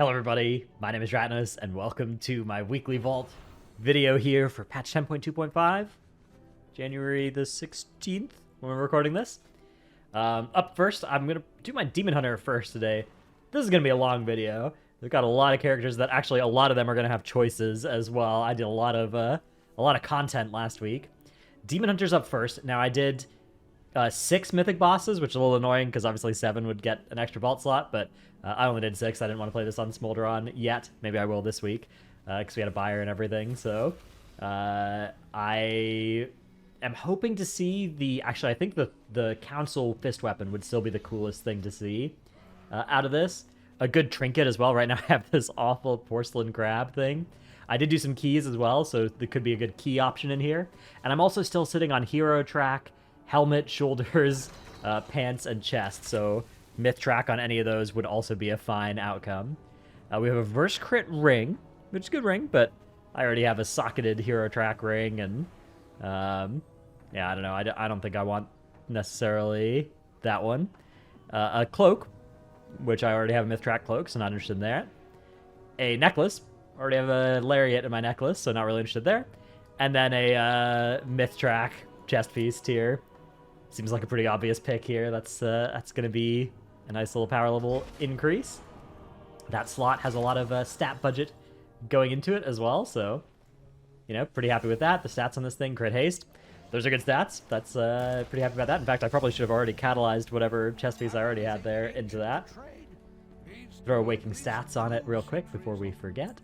Hello everybody, my name is Ratnus, and welcome to my weekly vault video here for patch 10.2.5, January the 16th, when we're recording this. Up first, I'm going to do my Demon Hunter first today. This is going to be a long video. We've got a lot of characters that actually a lot of them are going to have choices as well. I did a lot of content last week. Demon Hunter's up first. Now I did 6 mythic bosses, which is a little annoying because obviously 7 would get an extra vault slot, but I only did 6. I didn't want to play this on Smolderon yet. Maybe I will this week because we had a buyer and everything. So I am hoping to see the... Actually, I think the Council Fist Weapon would still be the coolest thing to see out of this. A good trinket as well. Right now I have this awful porcelain crab thing. I did do some keys as well, so there could be a good key option in here. And I'm also still sitting on hero track, helmet, shoulders, pants, and chest. So myth track on any of those would also be a fine outcome. We have a verse crit ring, which is a good ring, but I already have a socketed hero track ring, and yeah, I don't know. I don't think I want necessarily that one. A cloak, which I already have a myth track cloak, so not interested in that. A necklace. Already have a lariat in my necklace, so not really interested there. And then a myth track chest piece tier. Seems like a pretty obvious pick here. That's going to be a nice little power level increase. That slot has a lot of stat budget going into it as well, so, you know, pretty happy with that. The stats on this thing, crit haste, those are good stats. That's pretty happy about that. In fact, I probably should have already catalyzed whatever chest piece I already had there into that. Throw Waking Stats on it real quick before we forget.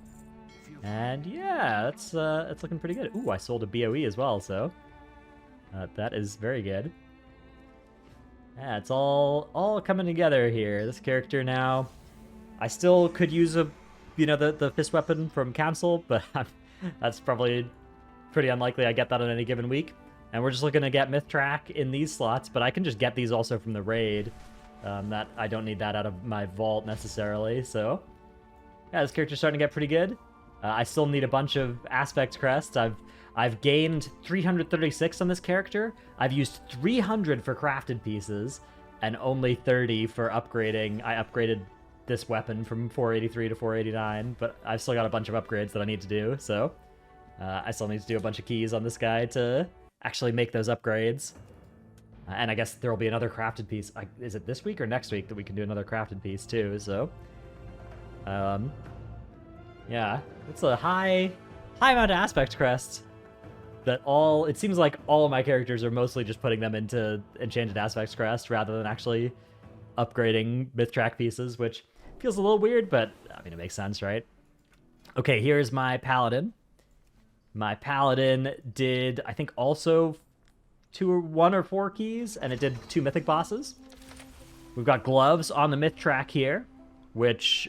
And yeah, it's looking pretty good. Ooh, I sold a BOE as well, so that is very good. Yeah, it's all coming together here. This character now, I still could use the fist weapon from Council, but that's probably pretty unlikely I get that on any given week. And we're just looking to get myth track in these slots, but I can just get these also from the raid. That I don't need that out of my vault necessarily. So yeah, this character's starting to get pretty good. I still need a bunch of aspect crests. I've gained 336 on this character. I've used 300 for crafted pieces and only 30 for upgrading. I upgraded this weapon from 483 to 489, but I've still got a bunch of upgrades that I need to do, so I still need to do a bunch of keys on this guy to actually make those upgrades. And I guess there will be another crafted piece. Is it this week or next week that we can do another crafted piece too, so... yeah, it's a high amount of aspect crests. It seems like all of my characters are mostly just putting them into enchanted aspect crest rather than actually upgrading myth track pieces, which feels a little weird, but I mean, it makes sense, right? Okay, here's my Paladin. My Paladin did, I think, also 1 or 4 keys, and it did 2 mythic bosses. We've got gloves on the myth track here, which...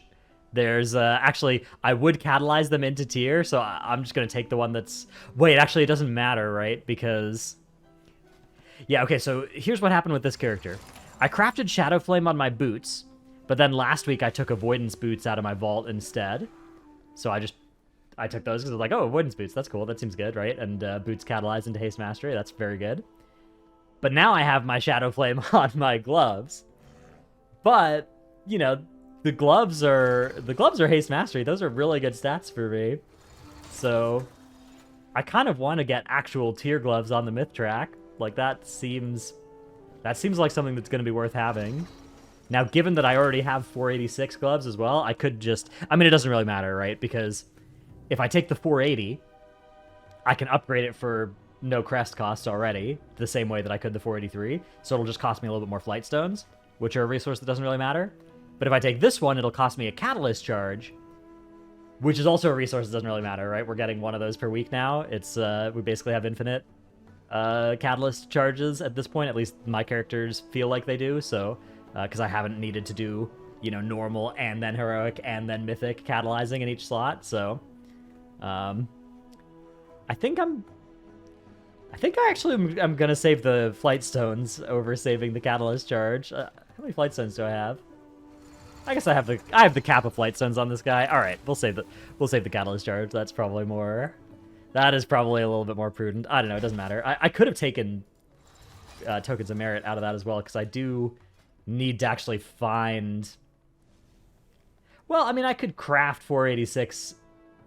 There's, actually, I would catalyze them into tier, so I'm just going to take the one that's... Wait, actually, it doesn't matter, right? Because... Yeah, okay, so here's what happened with this character. I crafted Shadow Flame on my boots, but then last week I took Avoidance Boots out of my vault instead. So I took those because I was like, oh, Avoidance Boots, that's cool, that seems good, right? And Boots catalyze into Haste Mastery, that's very good. But now I have my Shadow Flame on my gloves. But, you know... The gloves are haste mastery. Those are really good stats for me. So I kind of want to get actual tier gloves on the myth track. Like that seems like something that's going to be worth having. Now, given that I already have 486 gloves as well, I could just... I mean, it doesn't really matter, right? Because if I take the 480, I can upgrade it for no crest cost already, the same way that I could the 483. So it'll just cost me a little bit more flight stones, which are a resource that doesn't really matter. But if I take this one, it'll cost me a catalyst charge, which is also a resource that doesn't really matter, right? We're getting one of those per week now. It's we basically have infinite catalyst charges at this point. At least my characters feel like they do. So because I haven't needed to do, you know, normal and then heroic and then mythic catalyzing in each slot. So I think I actually am gonna save the flight stones over saving the catalyst charge. How many flight stones do I have? I guess I have the cap of flight stones on this guy. All right, we'll save the catalyst charge. That is probably a little bit more prudent. I don't know. It doesn't matter. I could have taken tokens of merit out of that as well because I do need to actually find Well, I mean, I could craft 486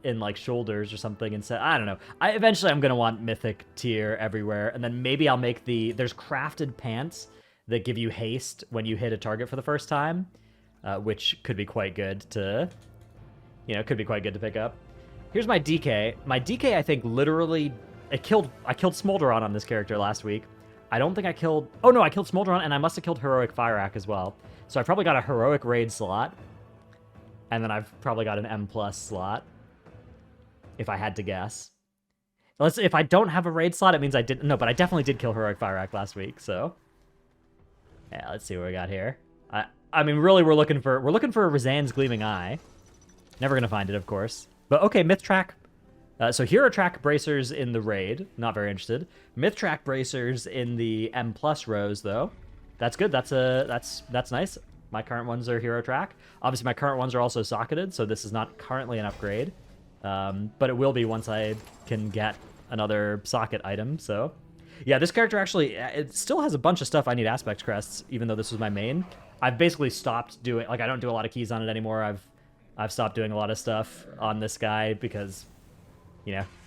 in like shoulders or something and say, I don't know. Eventually I'm gonna want mythic tier everywhere, and then maybe I'll make there's crafted pants that give you haste when you hit a target for the first time, which could be quite good to, could be quite good to pick up. Here's my DK. My DK, I think, literally, I killed Smolderon on this character last week. I don't think I killed, oh no, I killed Smolderon, and I must have killed Heroic Fireack as well. So I probably got a Heroic Raid slot, and then I've probably got an M+ slot, if I had to guess. If I don't have a raid slot, it means I didn't. No, but I definitely did kill Heroic Fireack last week, so. Yeah, let's see what we got here. I mean, really, we're looking for Razan's Gleaming Eye. Never gonna find it, of course. But okay, Myth Track. So Hero Track Bracers in the raid. Not very interested. Myth Track Bracers in the M+ rows, though. That's good. That's nice. My current ones are Hero Track. Obviously, my current ones are also socketed, so this is not currently an upgrade. But it will be once I can get another socket item, so. Yeah, this character actually, it still has a bunch of stuff I need Aspect Crests, even though this was my main. I've basically stopped doing, like, I don't do a lot of keys on it anymore. I've stopped doing a lot of stuff on this guy because,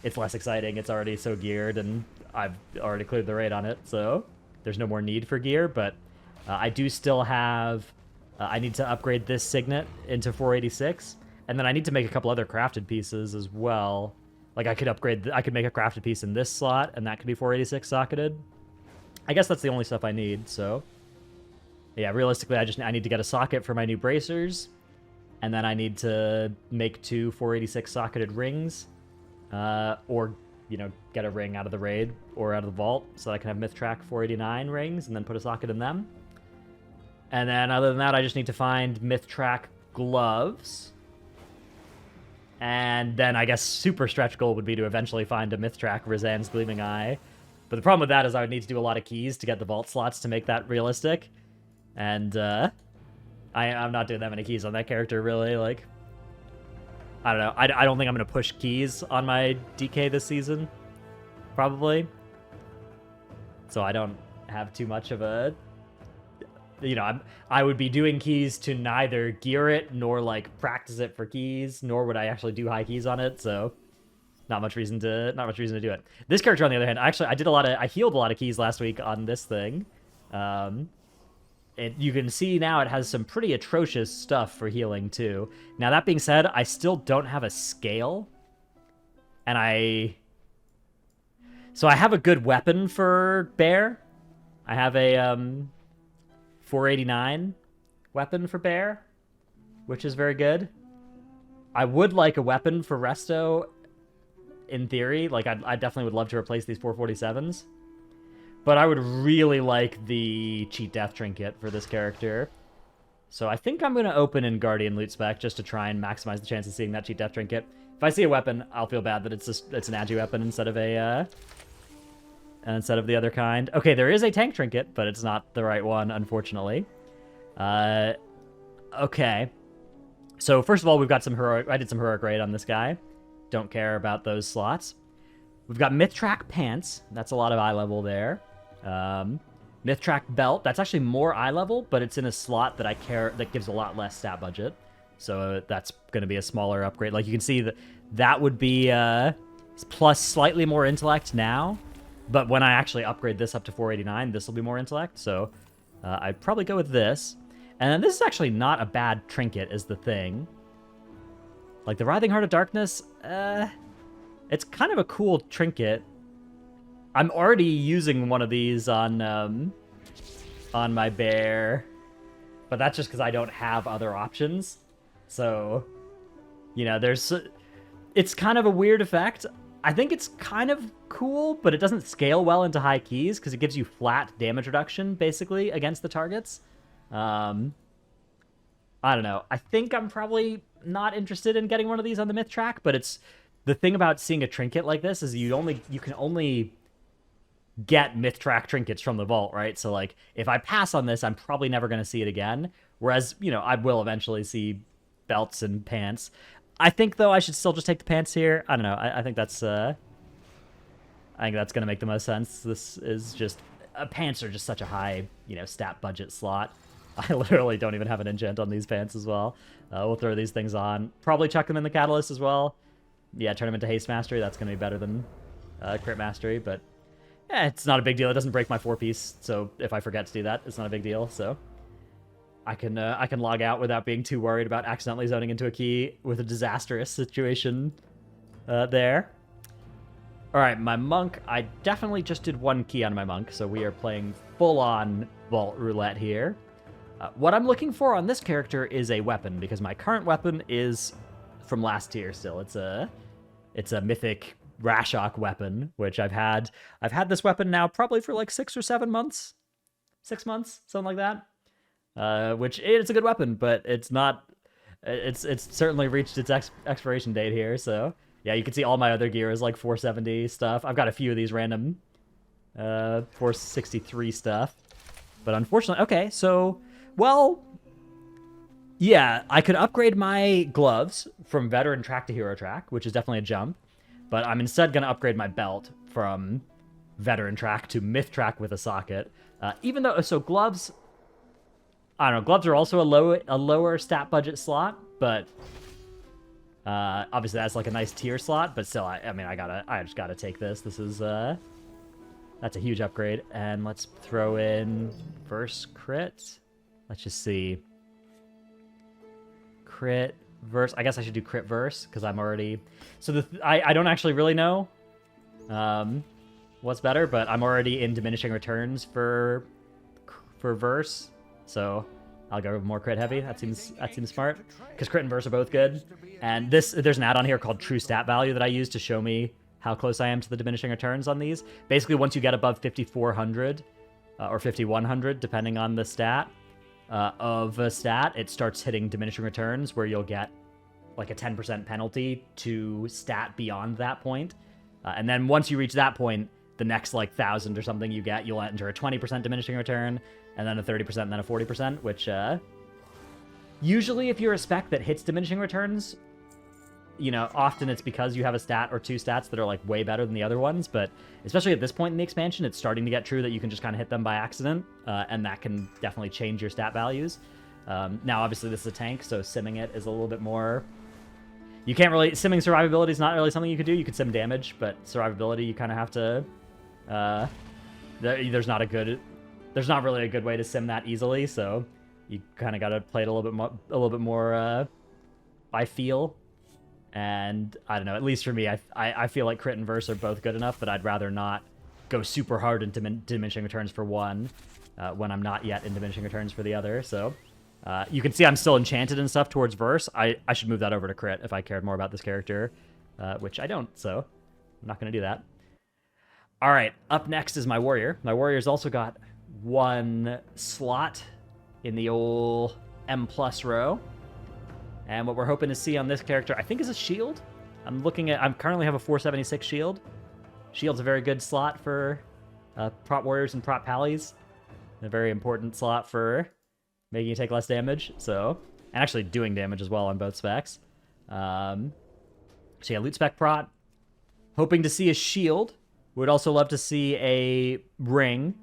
it's less exciting. It's already so geared, and I've already cleared the raid on it, so there's no more need for gear, but I do still have, I need to upgrade this Signet into 486, and then I need to make a couple other crafted pieces as well. Like, I could make a crafted piece in this slot, and that could be 486 socketed. I guess that's the only stuff I need, so. Yeah, realistically, I need to get a socket for my new bracers, and then I need to make 2 486 socketed rings, or, get a ring out of the raid or out of the vault, so that I can have Myth Track 489 rings, and then put a socket in them. And then, other than that, I just need to find Myth Track gloves. And then I guess super stretch goal would be to eventually find a Myth Track Razan's Gleaming Eye. But the problem with that is I would need to do a lot of keys to get the vault slots to make that realistic. And I'm not doing that many keys on that character, really. Like, I don't know. I don't think I'm going to push keys on my DK this season, probably. So I don't have too much of a... I would be doing keys to neither gear it nor like practice it for keys, nor would I actually do high keys on it. So, not much reason to do it. This character, on the other hand, I healed a lot of keys last week on this thing. You can see now it has some pretty atrocious stuff for healing too. Now that being said, I still don't have a scale, and so I have a good weapon for Bear. I have a 489 weapon for Bear, which is very good. I would like a weapon for Resto, in theory. Like, I definitely would love to replace these 447s. But I would really like the Cheat Death Trinket for this character. So I think I'm going to open in Guardian Loot Spec just to try and maximize the chance of seeing that Cheat Death Trinket. If I see a weapon, I'll feel bad that it's an agi weapon instead of the other kind. Okay, there is a tank trinket, but it's not the right one, unfortunately. Okay. So first of all, we've got I did some heroic raid on this guy. Don't care about those slots. We've got Myth Track pants. That's a lot of eye level there. Myth Track belt. That's actually more eye level, but it's in a slot that gives a lot less stat budget. So that's going to be a smaller upgrade. Like, you can see that would be plus slightly more intellect now. But when I actually upgrade this up to 489, this will be more intellect. So I'd probably go with this. And then this is actually not a bad trinket, is the thing. Like, the Writhing Heart of Darkness, it's kind of a cool trinket. I'm already using one of these on my Bear. But that's just because I don't have other options. So, it's kind of a weird effect. I think it's kind of cool, but it doesn't scale well into high keys because it gives you flat damage reduction, basically, against the targets. I don't know. I think I'm probably not interested in getting one of these on the Myth Track, but it's the thing about seeing a trinket like this is you can only get Myth Track trinkets from the vault, right? So, like, if I pass on this, I'm probably never going to see it again. Whereas, I will eventually see belts and pants. I think, though, I should still just take the pants here. I don't know. I think that's going to make the most sense. This is just... pants are just such a high, stat budget slot. I literally don't even have an enchant on these pants as well. We'll throw these things on. Probably chuck them in the Catalyst as well. Yeah, turn them into Haste Mastery. That's going to be better than Crit Mastery, but it's not a big deal. It doesn't break my 4-piece, so if I forget to do that, it's not a big deal. So I can log out without being too worried about accidentally zoning into a key with a disastrous situation there. All right, my monk. I definitely just did 1 key on my monk, so we are playing full-on Vault Roulette here. What I'm looking for on this character is a weapon, because my current weapon is from last tier still. It's a mythic Rashok weapon, which I've had this weapon now probably for like 6 or 7 months. 6 months, something like that. Which it's a good weapon, but it's not. It's certainly reached its expiration date here. So yeah, you can see all my other gear is like 470 stuff. I've got a few of these random 463 stuff, but unfortunately, okay. So well, yeah, I could upgrade my gloves from veteran track to hero track, which is definitely a jump. But I'm instead going to upgrade my belt from veteran track to myth track with a socket. Even though, so gloves, I don't know, gloves are also a lower stat budget slot, but obviously that's like a nice tier slot. But still, I mean, I just gotta take this. This is that's a huge upgrade. And let's throw in verse crit. Let's just see. Crit verse. I guess I should do crit verse because I'm already. So I don't actually really know what's better, but I'm already in diminishing returns for verse, so I'll go more crit heavy. That seems smart because crit and verse are both good. And there's an add-on here called True Stat Value that I use to show me how close I am to the diminishing returns on these. Basically, once you get above 5,400 or 5,100, depending on the stat. Of a stat, it starts hitting diminishing returns where you'll get like a 10% penalty to stat beyond that point. And then once you reach that point, the next like 1,000 or something you get, you'll enter a 20% diminishing return, and then a 30%, and then a 40%, which usually if you're a spec that hits diminishing returns, you know, often it's because you have a stat or 2 stats that are like way better than the other ones, but especially at this point in the expansion, it's starting to get true that you can just kind of hit them by accident, and that can definitely change your stat values. Now, obviously, this is a tank, so simming it is a little bit more. You can't really simming survivability is not really something you could do. You could sim damage, but survivability you kind of have to. There's not really a good way to sim that easily, so you kind of got to play it a little bit more by feel. And I don't know, at least for me, I feel like crit and verse are both good enough, but I'd rather not go super hard into diminishing returns for one when I'm not yet in diminishing returns for the other. So you can see I'm still enchanted and stuff towards verse. I should move that over to crit if I cared more about this character, which I don't, so I'm not going to do that. All right, up next is my warrior. My warrior's also got 1 slot in the old M+ row. And what we're hoping to see on this character, I think, is a shield. I currently have a 476 shield. Shield's a very good slot for prop warriors and prop pallies. A very important slot for making you take less damage. So, and actually doing damage as well on both specs. So yeah, loot spec prot. Hoping to see a shield. Would also love to see a ring.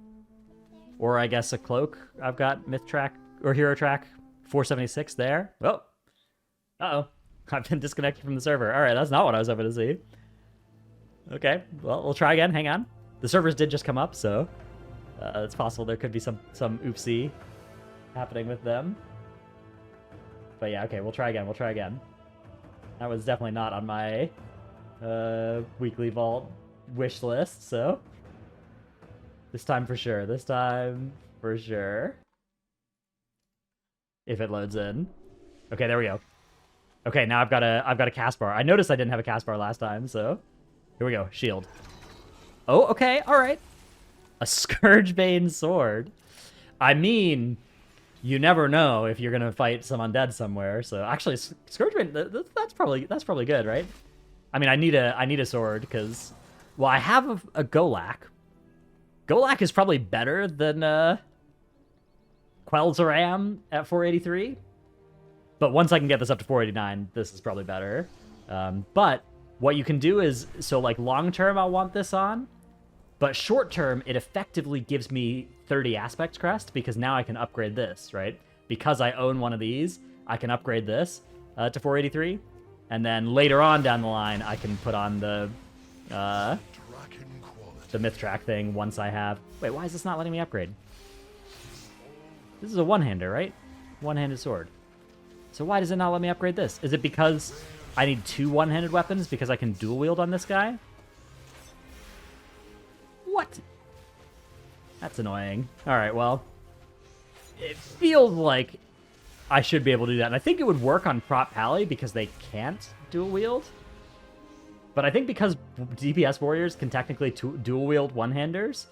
Or I guess a cloak. I've got myth track or hero track 476 there. Oh. Uh-oh. I've been disconnected from the server. All right, that's not what I was hoping to see. Okay, well, we'll try again. Hang on. The servers did just come up, so it's possible there could be some oopsie happening with them. But yeah, okay, we'll try again. That was definitely not on my weekly vault wish list, so this time for sure. If it loads in. Okay, there we go. Okay, now I've got a cast bar. I noticed I didn't have a cast bar last time, so here we go. Shield. Oh, okay, all right. A Scourgebane sword. I mean, you never know if you're gonna fight some undead somewhere. So actually, Scourgebane, that's probably good, right? I mean, I need a sword because, well, I have a Golak. Golak is probably better than Quel'Zaram at 483. But once I can get this up to 489, this is probably better. But what you can do is, so like long term, I'll want this on. But short term, it effectively gives me 30 aspect crest because now I can upgrade this, right? Because I own one of these, I can upgrade this to 483. And then later on down the line, I can put on the myth track thing once I have... Wait, why is this not letting me upgrade? This is a one-hander, right? One-handed sword. So why does it not let me upgrade this? Is it because I need 2 one-handed weapons because I can dual wield on this guy? What? That's annoying. Alright, well. It feels like I should be able to do that. And I think it would work on Prop Pally because they can't dual wield. But I think because DPS warriors can technically dual wield one-handers,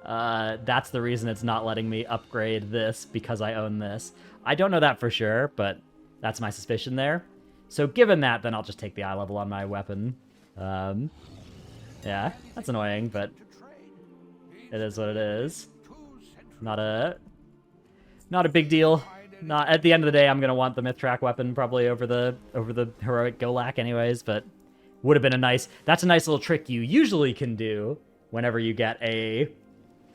that's the reason it's not letting me upgrade this because I own this. I don't know that for sure, but that's my suspicion there. So given that, then I'll just take the eye level on my weapon. Yeah, that's annoying, but it is what it is. Not a big deal. Not at the end of the day, I'm gonna want the myth track weapon probably over the heroic Golak anyways, but would have been that's a nice little trick you usually can do whenever you get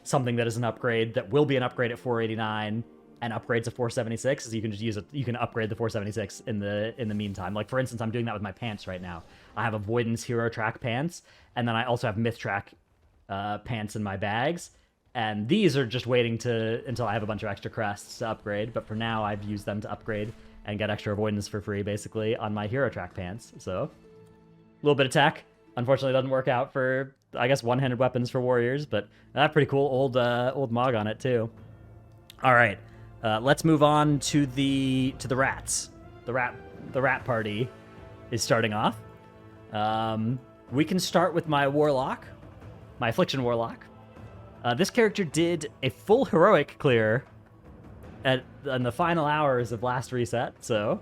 something that is an upgrade that will be an upgrade at 489 and upgrades to 476, is you can just use it. You can upgrade the 476 in the meantime. Like for instance, I'm doing that with my pants right now. I have Avoidance Hero Track pants, and then I also have Myth Track pants in my bags. And these are just waiting until I have a bunch of extra crests to upgrade. But for now, I've used them to upgrade and get extra avoidance for free, basically, on my Hero Track pants. So, a little bit of tech. Unfortunately, doesn't work out for, I guess, one-handed weapons for warriors. But that's pretty cool. Old Mog on it, too. All right. Let's move on to the rats. The rat party is starting off. We can start with my Warlock, my Affliction Warlock. This character did a full heroic clear in the final hours of last reset, so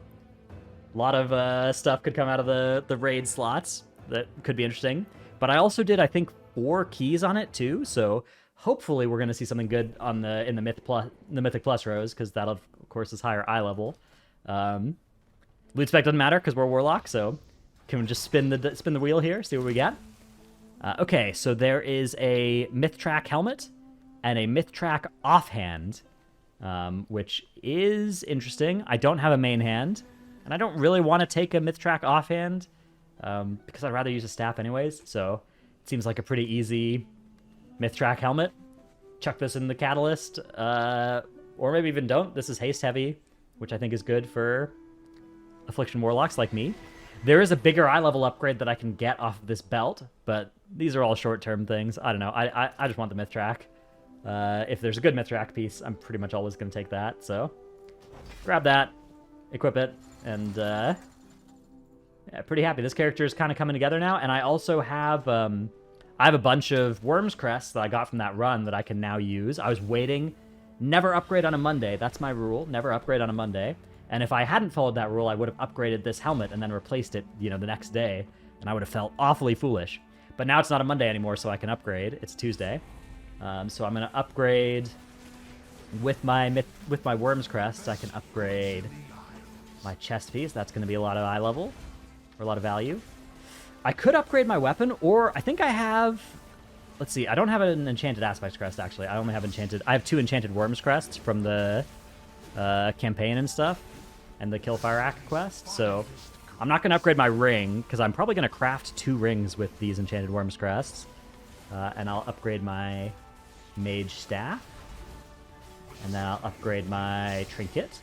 a lot of stuff could come out of the raid slots that could be interesting. But I also did, I think, 4 keys on it too, so hopefully we're going to see something good in the Mythic Plus rows, because that, of course, is higher eye level. Loot spec doesn't matter because we're Warlock, so can we just spin the wheel here, see what we get? Okay, so there is a Myth Track helmet and a Myth Track offhand, which is interesting. I don't have a main hand, and I don't really want to take a Myth Track offhand because I'd rather use a staff anyways, so it seems like a pretty easy Myth Track helmet. Chuck this in the Catalyst, or maybe even don't. This is haste heavy, which I think is good for Affliction Warlocks like me. There is a bigger eye level upgrade that I can get off of this belt, but these are all short-term things. I don't know. I just want the Myth Track. If there's a good Myth Track piece, I'm pretty much always going to take that. So grab that, equip it, and yeah, pretty happy. This character is kind of coming together now, and I also have I have a bunch of Worms Crests that I got from that run that I can now use. I was waiting. Never upgrade on a Monday. That's my rule. Never upgrade on a Monday. And if I hadn't followed that rule, I would have upgraded this helmet and then replaced it, the next day, and I would have felt awfully foolish. But now it's not a Monday anymore, so I can upgrade. It's Tuesday. So I'm going to upgrade with my Worms Crest. I can upgrade my chest piece. That's going to be a lot of eye level, or a lot of value. I could upgrade my weapon, or I think I have... Let's see, I don't have an Enchanted Aspect Crest, actually. I only have I have 2 Enchanted Worms Crests from the campaign and stuff, and the Kill Fire Act quest, so I'm not going to upgrade my ring, because I'm probably going to craft 2 rings with these Enchanted Worms Crests, and I'll upgrade my Mage Staff, and then I'll upgrade my Trinket,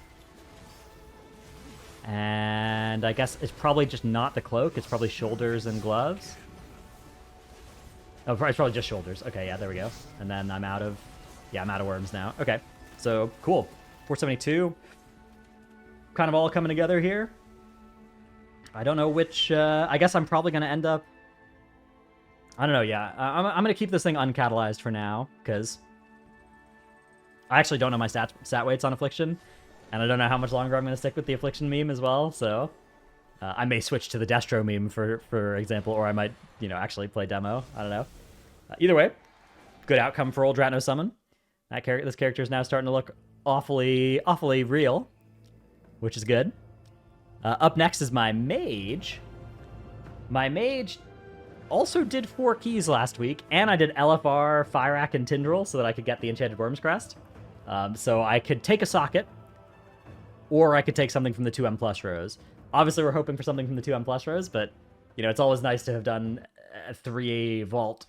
and I guess it's probably just not the cloak, it's probably shoulders and gloves. Oh, it's probably just shoulders. Okay, yeah, there we go. And then I'm out of worms now. Okay, so cool. 472. Kind of all coming together here. I don't know which... I guess I'm probably going to end up... I don't know, yeah. I'm going to keep this thing uncatalyzed for now, because I actually don't know my stat weights on Affliction, and I don't know how much longer I'm going to stick with the Affliction meme as well, so... I may switch to the Destro meme, for example, or I might, actually play demo. I don't know. Either way, good outcome for old Dratno Summon. This character is now starting to look awfully real, which is good. Up next is my Mage. My Mage also did 4 keys last week, and I did LFR, Fireack, and Tindril so that I could get the Enchanted Worm's Crest. So I could take a socket, or I could take something from the 2M plus rows. Obviously, we're hoping for something from the 2M plus rows, but, you know, it's always nice to have done a 3 vault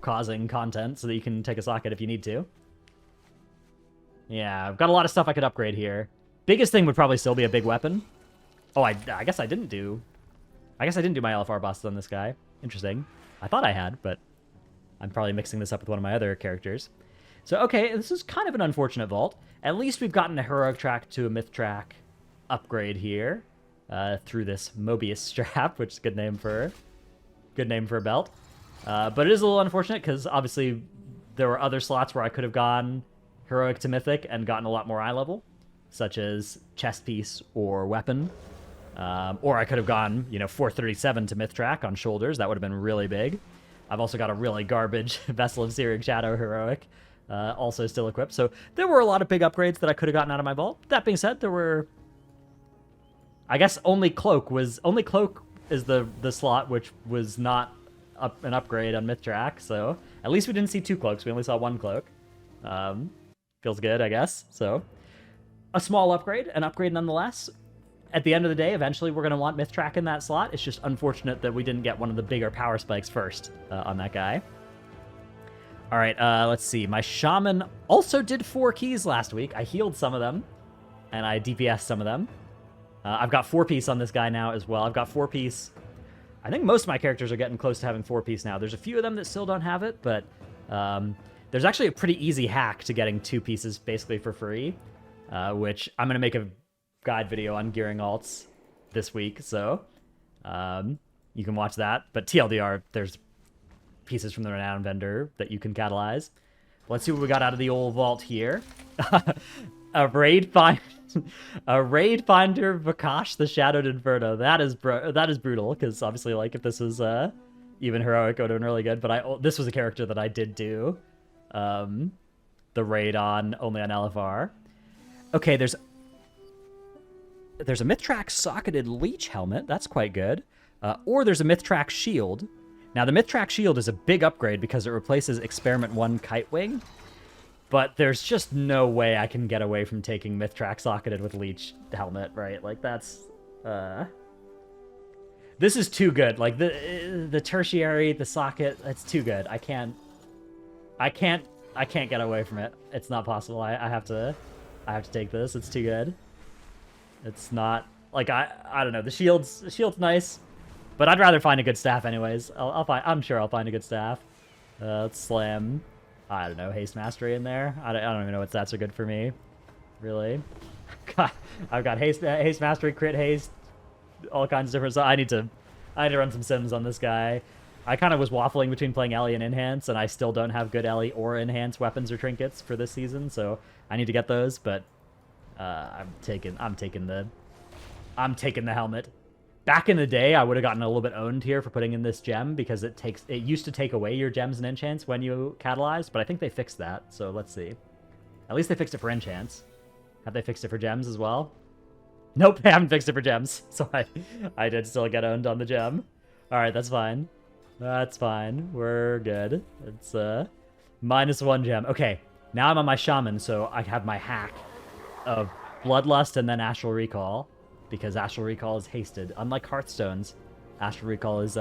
causing content so that you can take a socket if you need to. Yeah, I've got a lot of stuff I could upgrade here. Biggest thing would probably still be a big weapon. Oh, I guess I didn't do... I guess I didn't do my LFR bosses on this guy. Interesting. I thought I had, but I'm probably mixing this up with one of my other characters. So, okay, this is kind of an unfortunate vault. At least we've gotten a heroic track to a myth track upgrade here through this Mobius strap, which is a good name for a belt. But it is a little unfortunate because obviously there were other slots where I could have gone heroic to mythic and gotten a lot more eye level, such as chest piece or weapon. Or I could have gone, you know, 437 to myth track on shoulders. That would have been really big. I've also got a really garbage Vessel of Searing Shadow heroic, also still equipped. So there were a lot of big upgrades that I could have gotten out of my vault. That being said, there were... I guess only Cloak is the slot which was not an upgrade on myth track. So at least we didn't see 2 cloaks. We only saw 1 cloak. Feels good, I guess. So a small upgrade, an upgrade nonetheless. At the end of the day, eventually we're going to want myth track in that slot. It's just unfortunate that we didn't get one of the bigger power spikes first on that guy. All right, let's see. My Shaman also did 4 keys last week. I healed some of them, and I DPS'd some of them. I've got 4-piece on this guy now as well. I've got 4-piece. I think most of my characters are getting close to having 4-piece now. There's a few of them that still don't have it, but there's actually a pretty easy hack to getting 2 pieces basically for free, which I'm going to make a guide video on gearing alts this week, so you can watch that. But TLDR, there's pieces from the Renown vendor that you can catalyze. Let's see what we got out of the old vault here. a raid finder Vakash the Shadowed Inferno. That is brutal, because obviously, like, if this was even heroic, it would have been really good. But this was a character that I did do the raid on only on LFR. Okay, there's a Mythtrack socketed Leech helmet. That's quite good. Or there's a Mythtrack shield. Now, the Mythtrack shield is a big upgrade because it replaces Experiment 1 Kite Wing. But there's just no way I can get away from taking Mythtrack socketed with Leech helmet, right? Like, that's... This is too good. Like, the tertiary, the socket, it's too good. I can't get away from it. It's not possible. I have to take this. It's too good. It's not like I don't know. The shield's nice, but I'd rather find a good staff anyways. I'm sure I'll find a good staff. Let's slam. I don't know, haste mastery in there. I don't even know what stats are good for me, really. God, I've got haste mastery, crit haste, all kinds of different stuff. I need to run some sims on this guy. I kind of was waffling between playing Ellie and Enhance, and I still don't have good Ellie or Enhance weapons or trinkets for this season, so I need to get those. But I'm taking the helmet. Back in the day, I would have gotten a little bit owned here for putting in this gem because it used to take away your gems and enchants when you catalyzed, but I think they fixed that. So let's see. At least they fixed it for enchants. Have they fixed it for gems as well? Nope, they haven't fixed it for gems. So I did still get owned on the gem. All right, that's fine. That's fine. We're good. It's -1 gem. Okay, now I'm on my Shaman, so I have my hack of Bloodlust and then Astral Recall, because Astral Recall is hasted. Unlike Hearthstone's, Astral Recall is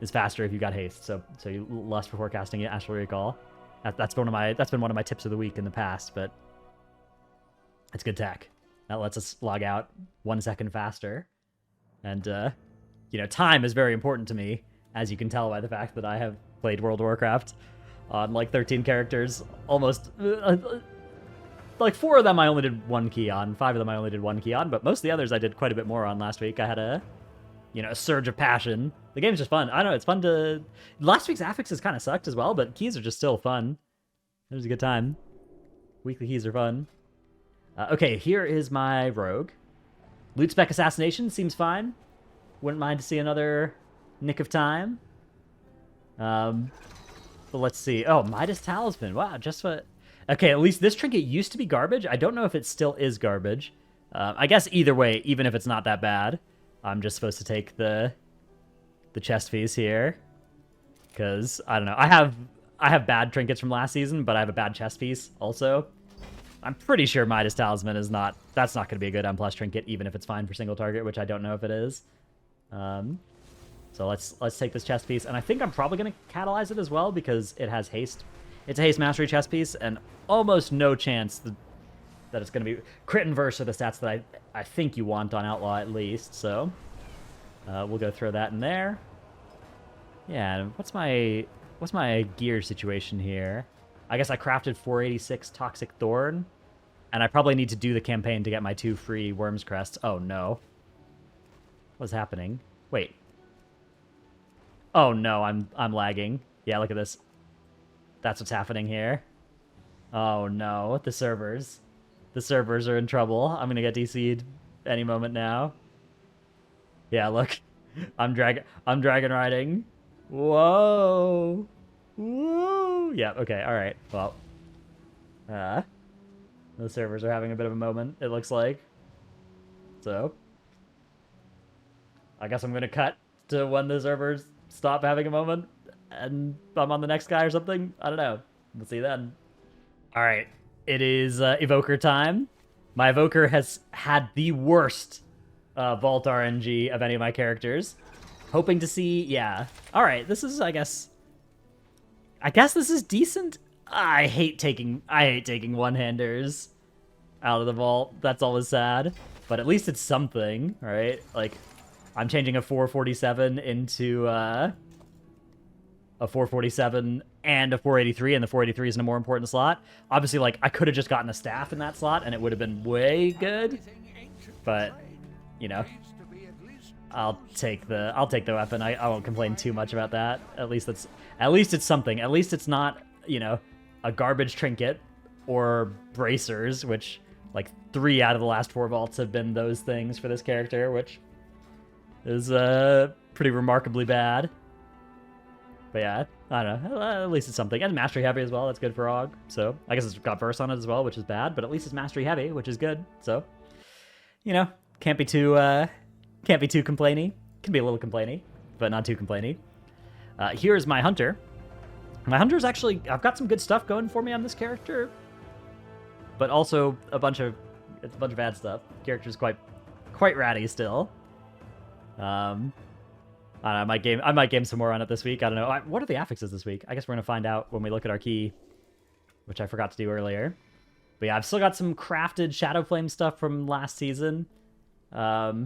faster if you got haste. So you lust before casting it, Astral Recall. That's been one of my tips of the week in the past, but it's good tech. That lets us log out 1 second faster. And you know, time is very important to me, as you can tell by the fact that I have played World of Warcraft on like 13 characters, almost like 4 of them I only did 1 key on, 5 of them I only did 1 key on, but most of the others I did quite a bit more on last week. I had a surge of passion. The game's just fun. I don't know, it's fun to... Last week's affixes kind of sucked as well, but keys are just still fun. It was a good time. Weekly keys are fun. Okay, here is my rogue. Loot Spec Assassination seems fine. Wouldn't mind to see another Nick of Time. But let's see. Oh, Midas Talisman. Wow, just what... Okay, at least this trinket used to be garbage. I don't know if it still is garbage. I guess either way, even if it's not that bad, I'm just supposed to take the the chest piece here. Because, I don't know, I have bad trinkets from last season, but I have a bad chest piece also. I'm pretty sure Midas Talisman is not... That's not going to be a good M+ trinket, even if it's fine for single target, which I don't know if it is. So let's take this chest piece, and I think I'm probably going to catalyze it as well, because it has haste. It's a haste mastery chest piece, and almost no chance that it's going to be... Crit and verse are the stats that I think you want on Outlaw, at least, so... we'll go throw that in there. Yeah, what's my gear situation here? I guess I crafted 486 Toxic Thorn, and I probably need to do the campaign to get my 2 free Worm's Crests. Oh, no. What's happening? Wait. Oh, no, I'm lagging. Yeah, look at this. That's what's happening here. Oh, no, the servers. The servers are in trouble. I'm gonna get DC'd any moment now. Yeah, look. I'm dragon riding. Whoa. Whoa. Yeah, okay, alright. Well. The servers are having a bit of a moment, it looks like. So. I guess I'm gonna cut to when the servers stop having a moment and I'm on the next guy or something. I don't know. We'll see then. Alright. It is Evoker time. My Evoker has had the worst Vault RNG of any of my characters. Hoping to see, yeah. Alright, this is, I guess this is decent. I hate taking one-handers out of the vault. That's always sad. But at least it's something, right? Like, I'm changing a 447 into a 447 and a 483, and the 483 is in a more important slot. Obviously, like, I could have just gotten a staff in that slot, and it would have been way good. But, you know, I'll take the weapon. I won't complain too much about that. At least it's something. At least it's not, you know, a garbage trinket or bracers, which, like, 3 out of the last 4 vaults have been those things for this character, which is pretty remarkably bad. But yeah, I don't know. At least it's something. And mastery heavy as well. That's good for Og. So I guess it's got verse on it as well, which is bad. But at least it's mastery heavy, which is good. So, you know, can't be too complainy. Can be a little complainy, but not too complainy. Here's my hunter. My hunter's actually, I've got some good stuff going for me on this character, but also a bunch of bad stuff. Character's quite ratty still. I don't know, I might game some more on it this week. I don't know. What are the affixes this week? I guess we're going to find out when we look at our key, which I forgot to do earlier. But yeah, I've still got some crafted Shadow Flame stuff from last season. My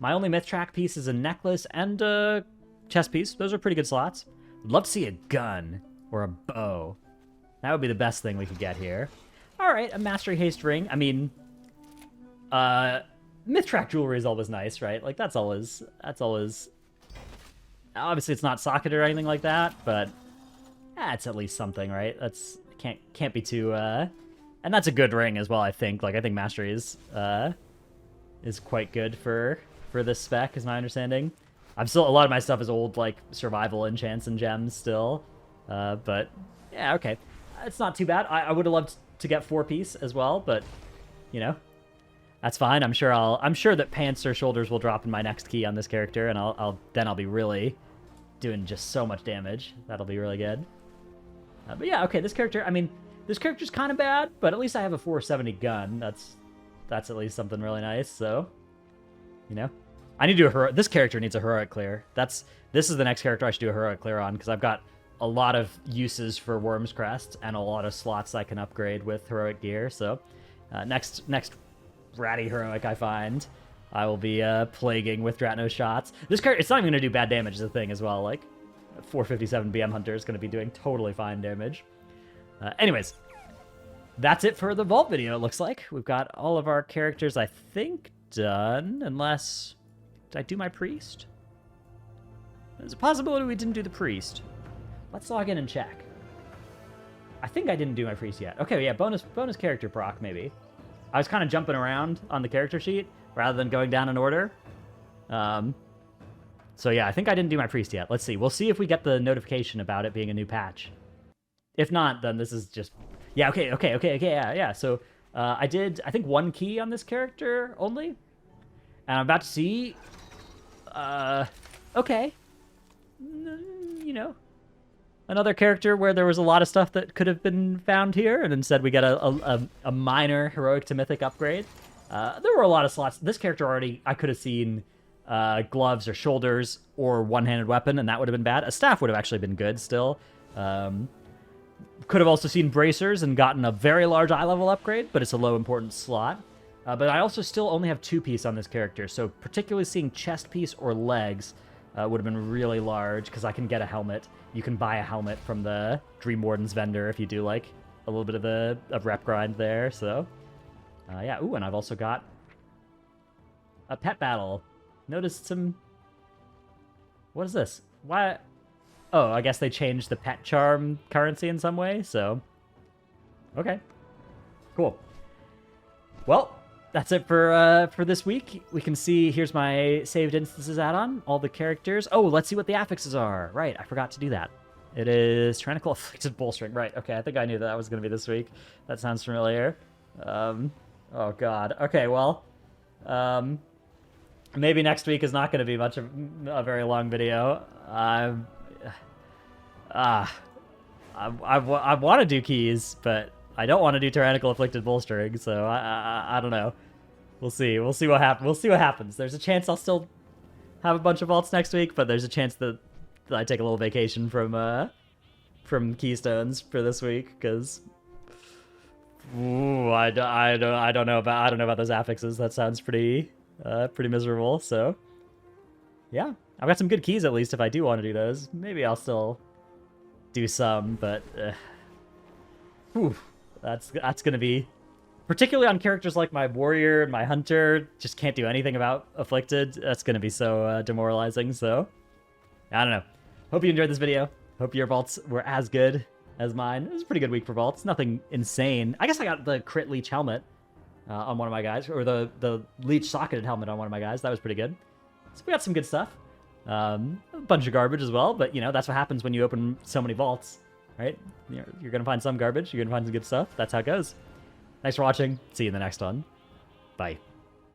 only myth track piece is a necklace and a chest piece. Those are pretty good slots. Would love to see a gun or a bow. That would be the best thing we could get here. All right, a Mastery Haste ring. I mean, myth track jewelry is always nice, right? Like, that's always... Obviously, it's not socketed or anything like that, but it's at least something, right? That's can't be too... And that's a good ring as well, I think. Like, I think Mastery is quite good for this spec, is my understanding. I'm still... A lot of my stuff is old, like, survival enchants and gems still. But, yeah, okay. It's not too bad. I would have loved to get 4-piece as well, but, you know, that's fine. I'm sure that pants or shoulders will drop in my next key on this character, and I'll be really doing just so much damage. That'll be really good. But yeah, okay, this character's kind of bad, but at least I have a 470 gun. That's at least something really nice. So, you know, I need to do this character needs a heroic clear. This is the next character I should do a heroic clear on, because I've got a lot of uses for Worm's Crest and a lot of slots I can upgrade with heroic gear. So, next ratty heroic I find, I will be plaguing with Dratno shots. This character, it's not even going to do bad damage, is the thing as well. Like, 457 BM Hunter is going to be doing totally fine damage. Anyways, that's it for the Vault video, it looks like. We've got all of our characters, I think, done, unless... Did I do my Priest? There's a possibility we didn't do the Priest. Let's log in and check. I think I didn't do my Priest yet. Okay, yeah, bonus character proc, maybe. I was kind of jumping around on the character sheet rather than going down in order. So yeah, I think I didn't do my Priest yet. Let's see. We'll see if we get the notification about it being a new patch. If not, then this is just... Yeah, okay, yeah. So I did, I think, 1 key on this character only. And I'm about to see... Okay. you know, another character where there was a lot of stuff that could have been found here, and instead we get a minor heroic to mythic upgrade. There were a lot of slots. This character already, I could have seen gloves or shoulders or one-handed weapon, and that would have been bad. A staff would have actually been good still. Could have also seen bracers and gotten a very large eye level upgrade, but it's a low importance slot. But I also still only have 2-piece on this character, so particularly seeing chest piece or legs would have been really large, because I can get a helmet. You can buy a helmet from the Dream Warden's vendor if you do like a little bit of rep grind there, so... yeah, ooh, and I've also got a pet battle. Noticed some... What is this? Why... Oh, I guess they changed the pet charm currency in some way, so... Okay. Cool. Well, that's it for this week. We can see, here's my saved instances add-on, all the characters. Oh, let's see what the affixes are. Right, I forgot to do that. It is Tyrannical Afflicted Bullstring. Right, okay, I think I knew that was going to be this week. That sounds familiar. Oh, God. Okay, well, maybe next week is not going to be much of a very long video. I want to do keys, but I don't want to do Tyrannical Afflicted Bullstring, so I don't know. We'll see. We'll see what happens. We'll see what happens. There's a chance I'll still have a bunch of vaults next week, but there's a chance that I take a little vacation from Keystones for this week, because I don't know about those affixes. That sounds pretty miserable. So yeah, I've got some good keys at least if I do want to do those. Maybe I'll still do some, but that's gonna be, particularly on characters like my warrior and my hunter, just can't do anything about afflicted. That's gonna be so demoralizing. So I don't know. Hope you enjoyed this video. Hope your vaults were as good as mine. It was a pretty good week for vaults. Nothing insane. I guess I got the crit leech helmet on one of my guys, or the leech socketed helmet on one of my guys. That was pretty good. So we got some good stuff. A bunch of garbage as well, but you know, that's what happens when you open so many vaults, right? You're gonna find some garbage, you're gonna find some good stuff. That's how it goes. Thanks for watching. See you in the next one. Bye.